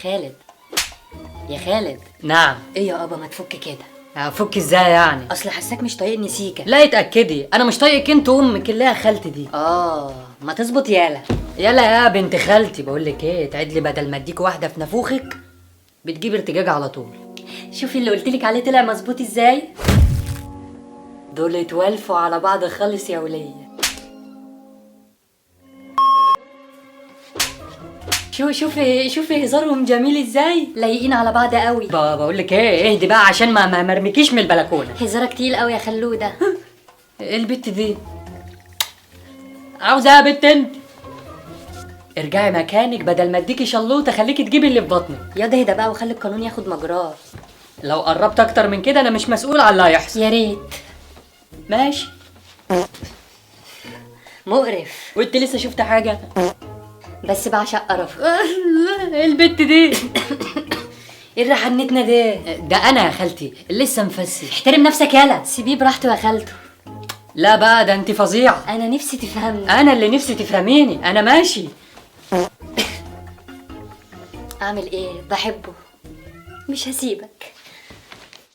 خالد، يا خالد. نعم. ايه يا ابا ما تفك كده؟ هفك ازاي يعني؟ اصل حساك مش طايقني سيكا. لا اتأكدي انا مش طايقك انت وامك اللي هي خالتي دي. ما تظبط يالا. يلا يا بنت خالتي، بقول لك ايه، تعد لي بدل ما اديك واحده في نافوخك بتجيب ارتجاج على طول. شوفي اللي قلتلك عليه طلع مظبوط ازاي. دول اتولفوا على بعض خالص يا وليه. شوفي هزارهم جميل ازاي، لايقين على بعض قوي. بقول لك ايه، اهدي بقى عشان ما مرميكيش من البلكونه. هزارك تقيل قوي يا خلوده. ايه البت دي؟ عاوزه يا بت انت؟ ارجعي مكانك بدل ما اديكي شلوطه خليكي تجيبي اللي في بطنك. ياض اهدى بقى وخلي القانون ياخد مجراه. لو قربت اكتر من كده انا مش مسؤول على اللي هيحصل. يا ريت. ماشي. مقرف. وانت لسه شفت حاجه؟ بس بعشق قرف. ايه البت دي؟ ايه اللي حنتنا ده انا يا خالتي لسه مفسي. احترم نفسك يالا، سيبيه براحته يا خالته. لا بقى ده انت فظيعه. انا نفسي تفهمني. انا اللي نفسي تفهميني، انا ماشي. اعمل ايه؟ بحبه، مش هسيبك.